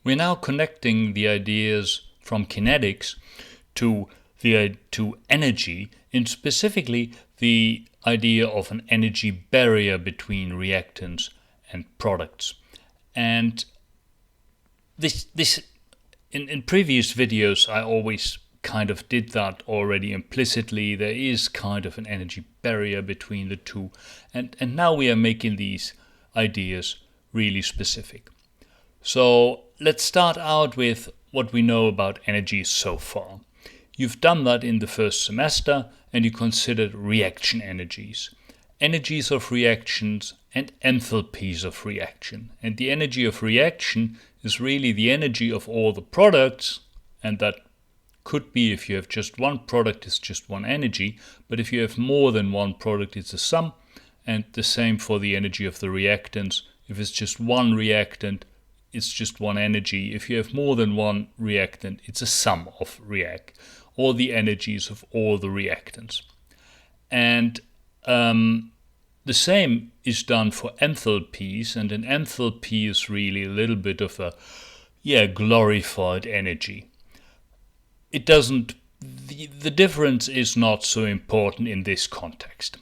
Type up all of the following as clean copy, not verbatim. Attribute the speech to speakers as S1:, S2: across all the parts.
S1: We're now connecting the ideas from kinetics to energy, and specifically the idea of an energy barrier between reactants and products. And this in previous videos I always kind of did that already implicitly. There is kind of an energy barrier between the two, and now we are making these ideas really specific. So let's start out with what we know about energy so far. You've done that in the first semester, and you considered reaction energies. Energies of reactions and enthalpies of reaction. And the energy of reaction is really the energy of all the products, and that could be, if you have just one product, it's just one energy, but if you have more than one product, it's a sum, and the same for the energy of the reactants. If it's just one reactant, it's just one energy. If you have more than one reactant, it's a sum of all the energies of all the reactants. And the same is done for enthalpies, and an enthalpy is really a little bit of a glorified energy. It doesn't, the difference is not so important in this context.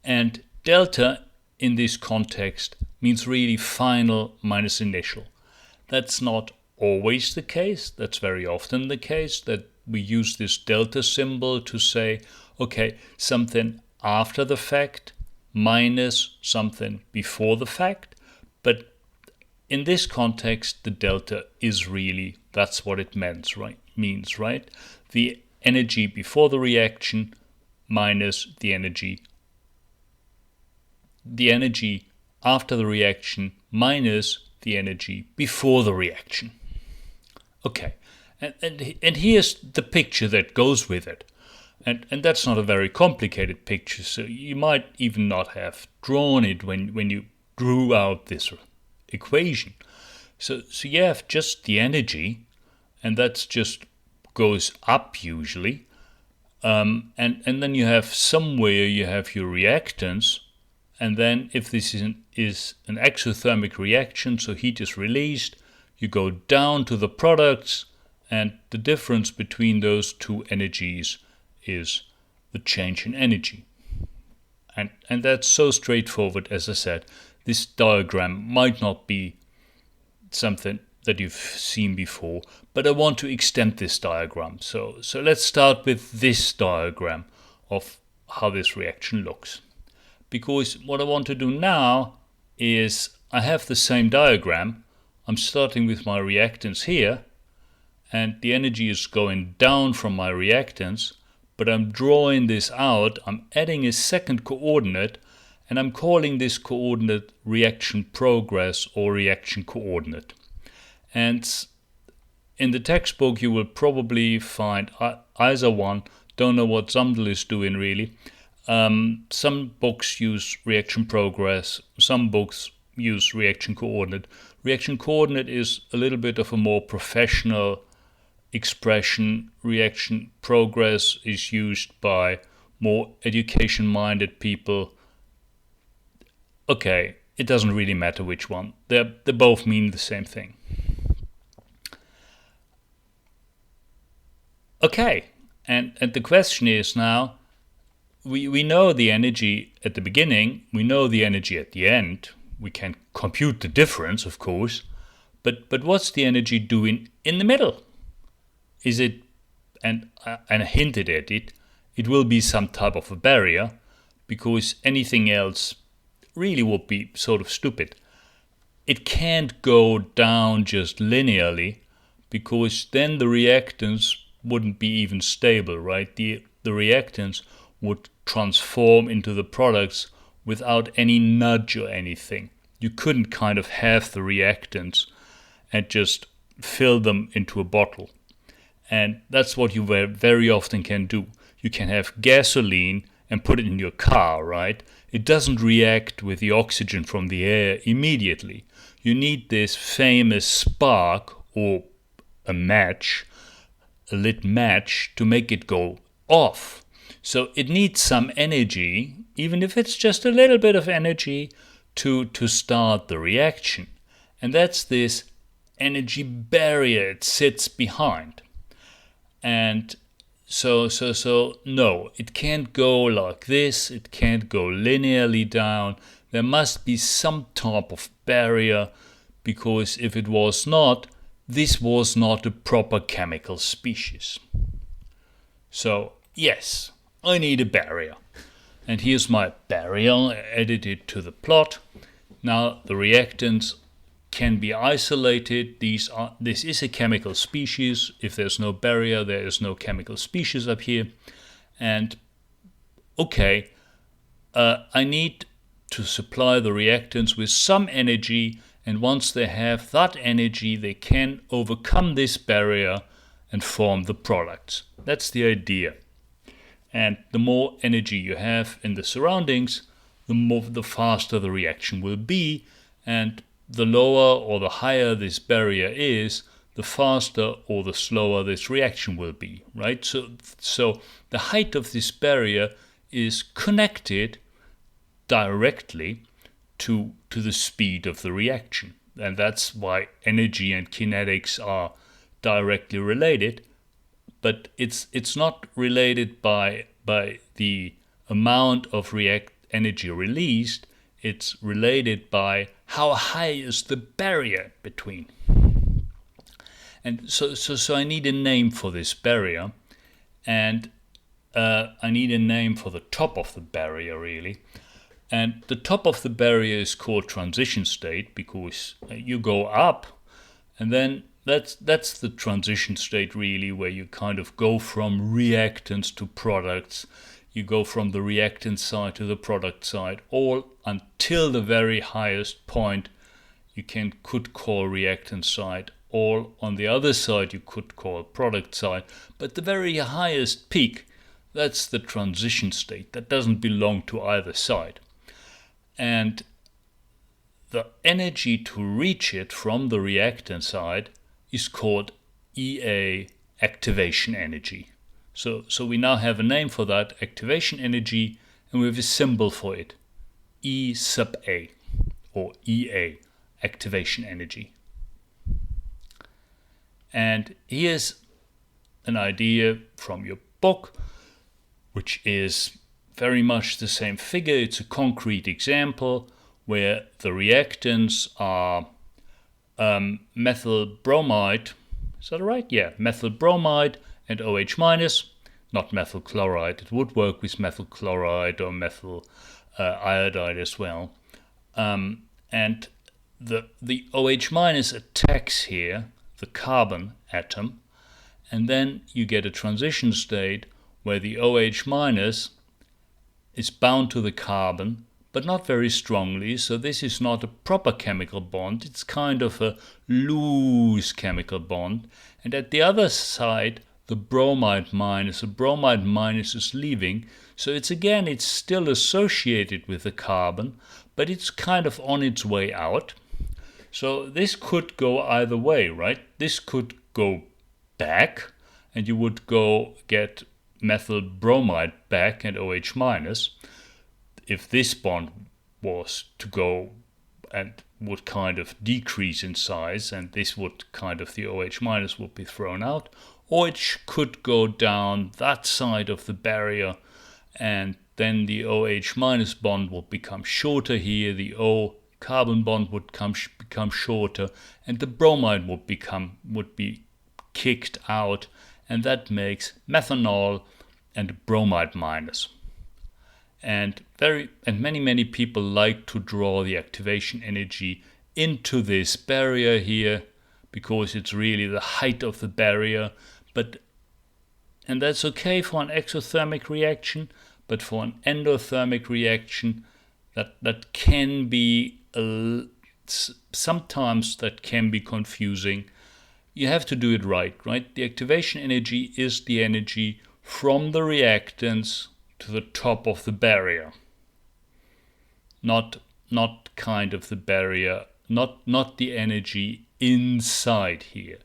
S1: And delta in this context means really final minus initial. That's not always the case. That's very often the case, that we use this delta symbol to say, okay, something after the fact minus something before the fact. But in this context, the delta is really, that's what it means, right? The energy before the reaction minus the energy after the reaction minus the energy before the reaction. Okay, and here's the picture that goes with it. And that's not a very complicated picture, so you might even not have drawn it when you drew out this equation. So you have just the energy, and that's just goes up usually. And then you have somewhere you have your reactants, and then if this is an exothermic reaction, so heat is released, you go down to the products, and the difference between those two energies is the change in energy. And that's so straightforward. As I said, this diagram might not be something that you've seen before, but I want to extend this diagram. So let's start with this diagram of how this reaction looks. Because what I want to do now is I have the same diagram. I'm starting with my reactants here, and the energy is going down from my reactants, but I'm drawing this out. I'm adding a second coordinate, and I'm calling this coordinate reaction progress or reaction coordinate. And in the textbook you will probably find either one. Don't know what Zumdel is doing really. Some books use reaction progress, some books use reaction coordinate. Reaction coordinate is a little bit of a more professional expression. Reaction progress is used by more education-minded people. Okay, it doesn't really matter which one. They both mean the same thing. Okay, and the question is now, we know the energy at the beginning, we know the energy at the end. We can compute the difference, of course, but what's the energy doing in the middle? Is it, and I hinted at it, it will be some type of a barrier, because anything else really would be sort of stupid. It can't go down just linearly, because then the reactants wouldn't be even stable, right? The reactants would transform into the products without any nudge or anything. You couldn't kind of have the reactants and just fill them into a bottle. And that's what you very often can do. You can have gasoline and put it in your car, right? It doesn't react with the oxygen from the air immediately. You need this famous spark or a lit match to make it go off. So it needs some energy, even if it's just a little bit of energy, to start the reaction. And that's this energy barrier it sits behind. And so no, it can't go like this, it can't go linearly down. There must be some type of barrier, because if it was not, this was not a proper chemical species. So yes, I need a barrier. And here's my barrier edited to the plot. Now the reactants can be isolated. This is a chemical species. If there's no barrier, there is no chemical species up here. And okay, I need to supply the reactants with some energy, and once they have that energy, they can overcome this barrier and form the products. That's the idea. And the more energy you have in the surroundings, the faster the reaction will be, and the lower or the higher this barrier is, the faster or the slower this reaction will be, right? So the height of this barrier is connected directly to the speed of the reaction. And that's why energy and kinetics are directly related, but it's not related by the amount of energy released. It's related by how high is the barrier between. And so I need a name for this barrier, and I need a name for the top of the barrier, really. And the top of the barrier is called transition state, because you go up, and then that's the transition state, really, where you kind of go from reactants to products. You go from the reactant side to the product side, all until the very highest point you could call reactant side, or on the other side you could call product side. But the very highest peak, that's the transition state. That doesn't belong to either side. And the energy to reach it from the reactant side is called EA, activation energy. So we now have a name for that, activation energy, and we have a symbol for it, E sub A, or EA, activation energy. And here's an idea from your book, which is very much the same figure. It's a concrete example where the reactants are methyl bromide. Is that right? Yeah, methyl bromide and OH minus, not methyl chloride. It would work with methyl chloride or methyl iodide as well. And the OH minus attacks here the carbon atom, and then you get a transition state where the OH minus is bound to the carbon, but not very strongly. So this is not a proper chemical bond. It's kind of a loose chemical bond. And at the other side, the bromide minus is leaving. So it's still associated with the carbon, but it's kind of on its way out. So this could go either way, right? This could go back, and you would go get methyl bromide back and OH minus. If this bond was to go and would kind of decrease in size, and this would kind of, the OH minus would be thrown out, or it could go down that side of the barrier, and then the OH minus bond would become shorter here, the O carbon bond would become shorter, and the bromide would be kicked out, and that makes methanol and bromide minus. And many people like to draw the activation energy into this barrier here, because it's really the height of the barrier. And that's okay for an exothermic reaction, but for an endothermic reaction, that can be sometimes that can be confusing. You have to do it right? The activation energy is the energy from the reactants to the top of the barrier, not kind of the barrier, not the energy inside here.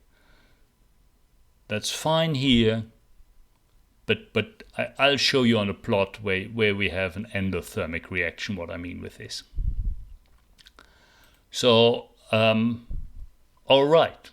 S1: That's fine here, but I'll show you on a plot where we have an endothermic reaction what I mean with this. So All right.